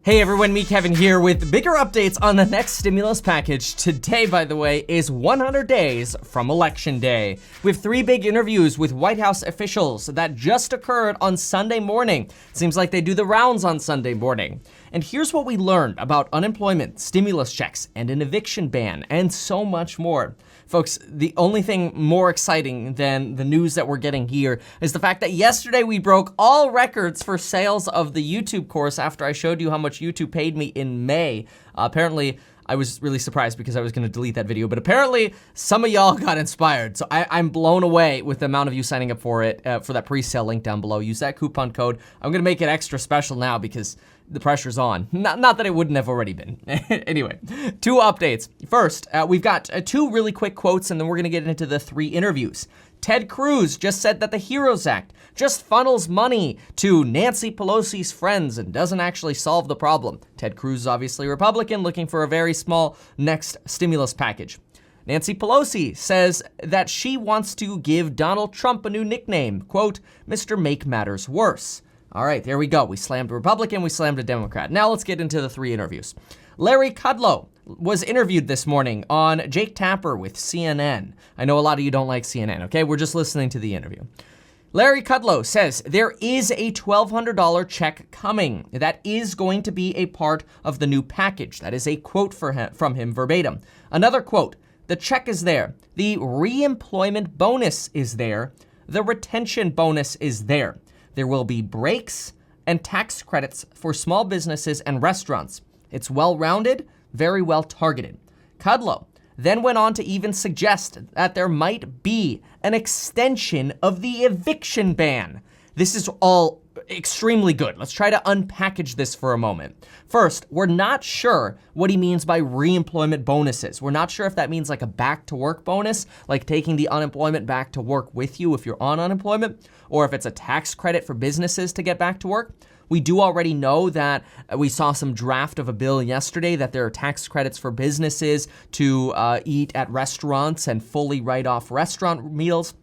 Hey everyone, me Kevin here with bigger updates on the next stimulus package. Today, by the way, is 100 days from Election Day. We have 3 big interviews with White House officials that just occurred on Sunday morning. Seems like they do the rounds on Sunday morning. And here's what we learned about unemployment, stimulus checks, and an eviction ban, and so much more. Folks, the only thing more exciting than the news that we're getting here is the fact that yesterday we broke all records for sales of the YouTube course after I showed you how much YouTube paid me in May. Apparently, I was really surprised because I was going to delete that video, but apparently some of y'all got inspired. So I'm blown away with the amount of you signing up for it, for that pre-sale link down below. Use that coupon code. I'm going to make it extra special now because the pressure's on. Not that it wouldn't have already been. Anyway, 2 updates. First, we've got 2 really quick quotes, and then we're going to get into the 3 interviews. Ted Cruz just said that the HEROES Act just funnels money to Nancy Pelosi's friends and doesn't actually solve the problem. Ted Cruz is obviously a Republican looking for a very small next stimulus package. Nancy Pelosi says that she wants to give Donald Trump a new nickname, quote, Mr. Make Matters Worse. All right, there we go. We slammed a Republican, we slammed a Democrat. Now let's get into the 3 interviews. Larry Kudlow was interviewed this morning on Jake Tapper with CNN. I know a lot of you don't like CNN, okay? We're just listening to the interview. Larry Kudlow says there is a $1,200 check coming. That is going to be a part of the new package. That is a quote from him verbatim. Another quote, the check is there. The re-employment bonus is there. The retention bonus is there. There will be breaks and tax credits for small businesses and restaurants. It's well-rounded, very well targeted. Kudlow then went on to even suggest that there might be an extension of the eviction ban. This is all extremely good. Let's try to unpackage this for a moment. First, we're not sure what he means by re-employment bonuses. We're not sure if that means like a back to work bonus, like taking the unemployment back to work with you if you're on unemployment, or if it's a tax credit for businesses to get back to work. We do already know that we saw some draft of a bill yesterday that there are tax credits for businesses to eat at restaurants and fully write off restaurant meals.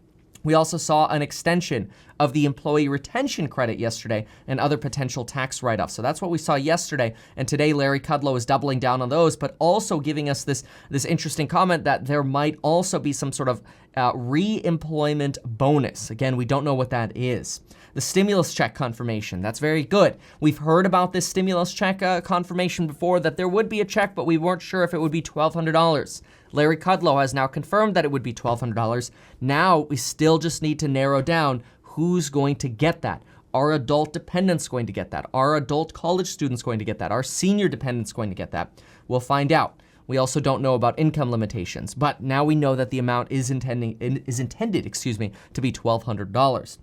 We also saw an extension of the employee retention credit yesterday and other potential tax write-offs. So that's what we saw yesterday. And today, Larry Kudlow is doubling down on those, but also giving us this interesting comment that there might also be some sort of re-employment bonus. Again, we don't know what that is. The stimulus check confirmation, that's very good. We've heard about this stimulus check confirmation before, that there would be a check, but we weren't sure if it would be $1,200. Larry Kudlow has now confirmed that it would be $1,200. Now we still just need to narrow down who's going to get that. Are adult dependents going to get that? Are adult college students going to get that? Are senior dependents going to get that? We'll find out. We also don't know about income limitations, but now we know that the amount is intended, to be $1,200.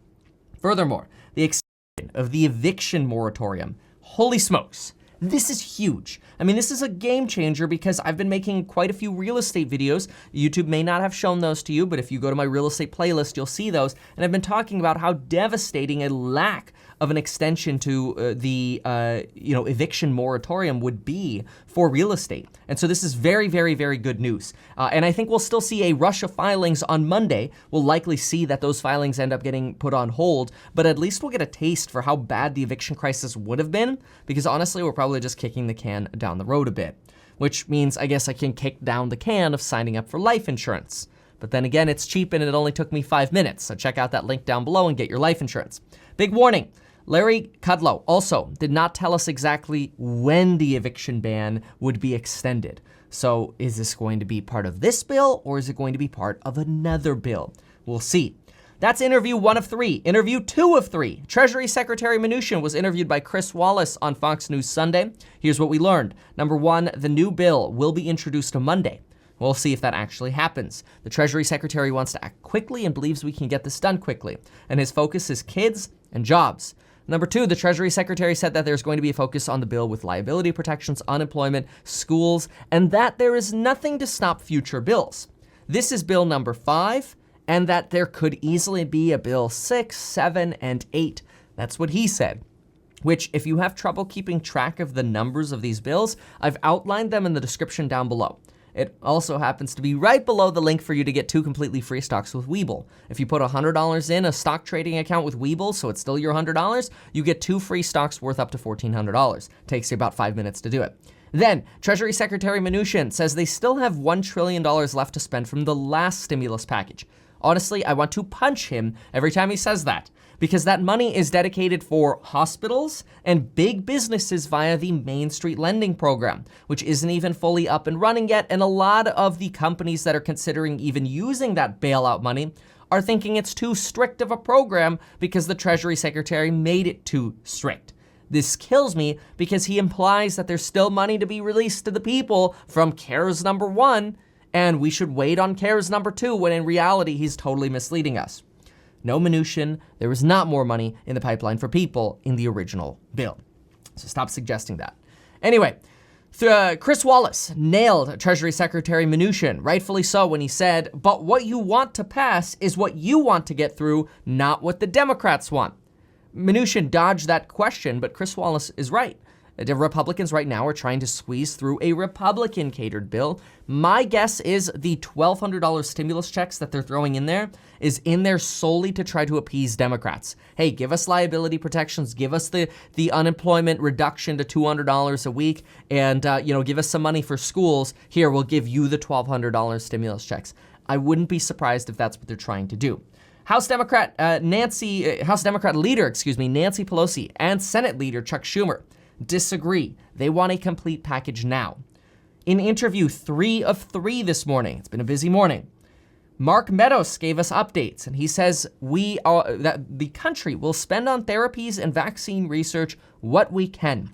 Furthermore, the extension of the eviction moratorium. Holy smokes. This is huge. I mean, this is a game changer because I've been making quite a few real estate videos. YouTube may not have shown those to you, but if you go to my real estate playlist, you'll see those. And I've been talking about how devastating a lack of an extension to the eviction moratorium would be for real estate. And so this is very, very, very good news. And I think we'll still see a rush of filings on Monday. We'll likely see that those filings end up getting put on hold, but at least we'll get a taste for how bad the eviction crisis would have been, because honestly, we're probably just kicking the can down the road a bit, which means I guess I can kick down the can of signing up for life insurance. But then again, it's cheap and it only took me 5 minutes. So check out that link down below and get your life insurance. Big warning. Larry Kudlow also did not tell us exactly when the eviction ban would be extended. So is this going to be part of this bill or is it going to be part of another bill? We'll see. That's interview 1 of 3. Interview 2 of 3. Treasury Secretary Mnuchin was interviewed by Chris Wallace on Fox News Sunday. Here's what we learned. Number 1, the new bill will be introduced on Monday. We'll see if that actually happens. The Treasury Secretary wants to act quickly and believes we can get this done quickly. And his focus is kids and jobs. Number 2, the Treasury Secretary said that there's going to be a focus on the bill with liability protections, unemployment, schools, and that there is nothing to stop future bills. This is bill number 5, and that there could easily be a bill 6, 7, and 8. That's what he said. Which, if you have trouble keeping track of the numbers of these bills, I've outlined them in the description down below. It also happens to be right below the link for you to get 2 completely free stocks with Webull. If you put $100 in a stock trading account with Webull, so it's still your $100, you get 2 free stocks worth up to $1,400. Takes you about 5 minutes to do it. Then, Treasury Secretary Mnuchin says they still have $1 trillion left to spend from the last stimulus package. Honestly, I want to punch him every time he says that, because that money is dedicated for hospitals and big businesses via the Main Street Lending Program, which isn't even fully up and running yet, and a lot of the companies that are considering even using that bailout money are thinking it's too strict of a program because the Treasury Secretary made it too strict. This kills me because he implies that there's still money to be released to the people from CARES number 1, and we should wait on CARES number 2, when in reality, he's totally misleading us. No, Mnuchin, there was not more money in the pipeline for people in the original bill. So stop suggesting that. Anyway, Chris Wallace nailed Treasury Secretary Mnuchin, rightfully so, when he said, but what you want to pass is what you want to get through, not what the Democrats want. Mnuchin dodged that question, but Chris Wallace is right. The Republicans right now are trying to squeeze through a Republican-catered bill. My guess is the $1,200 stimulus checks that they're throwing in there is in there solely to try to appease Democrats. Hey, give us liability protections, give us the unemployment reduction to $200 a week, and give us some money for schools. Here, we'll give you the $1,200 stimulus checks. I wouldn't be surprised if that's what they're trying to do. House Democrat leader, Nancy Pelosi, and Senate leader Chuck Schumer disagree. They want a complete package now. In interview 3 of 3 this morning, it's been a busy morning, Mark Meadows gave us updates, and he says that the country will spend on therapies and vaccine research what we can,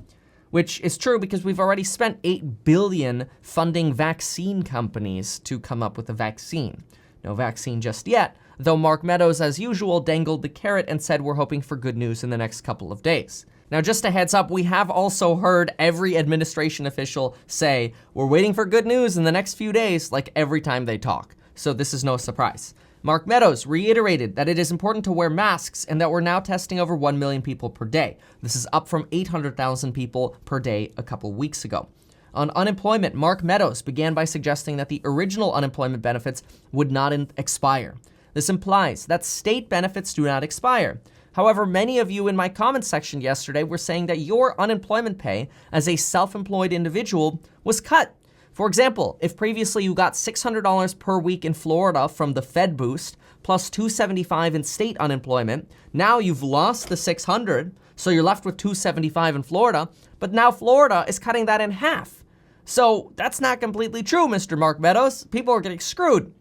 which is true because we've already spent $8 billion funding vaccine companies to come up with a vaccine. No vaccine just yet, though Mark Meadows, as usual, dangled the carrot and said we're hoping for good news in the next couple of days. Now, just a heads up, we have also heard every administration official say, we're waiting for good news in the next few days, like every time they talk. So this is no surprise. Mark Meadows reiterated that it is important to wear masks and that we're now testing over 1 million people per day. This is up from 800,000 people per day a couple weeks ago. On unemployment, Mark Meadows began by suggesting that the original unemployment benefits would not expire. This implies that state benefits do not expire. However, many of you in my comment section yesterday were saying that your unemployment pay as a self-employed individual was cut. For example, if previously you got $600 per week in Florida from the Fed boost, plus $275 in state unemployment, now you've lost the $600, so you're left with $275 in Florida, but now Florida is cutting that in half. So that's not completely true, Mr. Mark Meadows. People are getting screwed.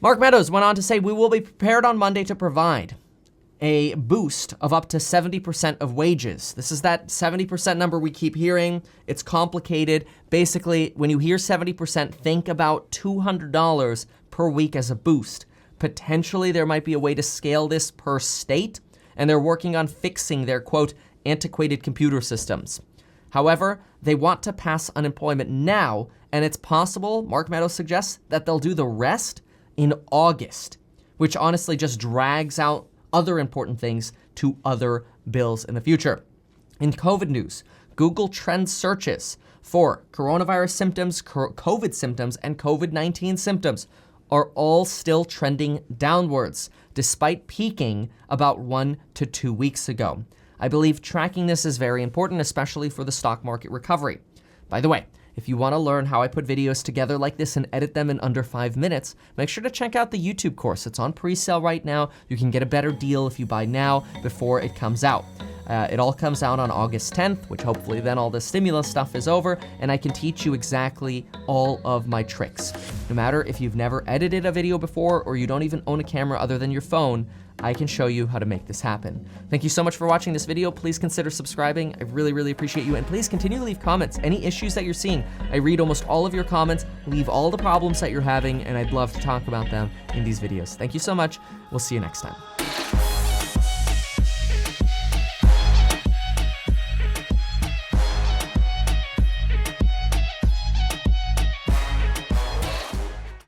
Mark Meadows went on to say, we will be prepared on Monday to provide a boost of up to 70% of wages. This is that 70% number we keep hearing. It's complicated. Basically, when you hear 70%, think about $200 per week as a boost. Potentially, there might be a way to scale this per state, and they're working on fixing their, quote, antiquated computer systems. However, they want to pass unemployment now, and it's possible, Mark Meadows suggests, that they'll do the rest in August, which honestly just drags out other important things to other bills in the future. In COVID news, Google Trends searches for coronavirus symptoms, COVID symptoms, and COVID-19 symptoms are all still trending downwards, despite peaking about 1 to 2 weeks ago. I believe tracking this is very important, especially for the stock market recovery. By the way, if you want to learn how I put videos together like this and edit them in under 5 minutes, make sure to check out the YouTube course. It's on pre-sale right now. You can get a better deal if you buy now before it comes out. It all comes out on August 10th, which hopefully then all the stimulus stuff is over, and I can teach you exactly all of my tricks. No matter if you've never edited a video before or you don't even own a camera other than your phone, I can show you how to make this happen. Thank you so much for watching this video. Please consider subscribing. I really, really appreciate you. And please continue to leave comments. Any issues that you're seeing, I read almost all of your comments, leave all the problems that you're having, and I'd love to talk about them in these videos. Thank you so much. We'll see you next time.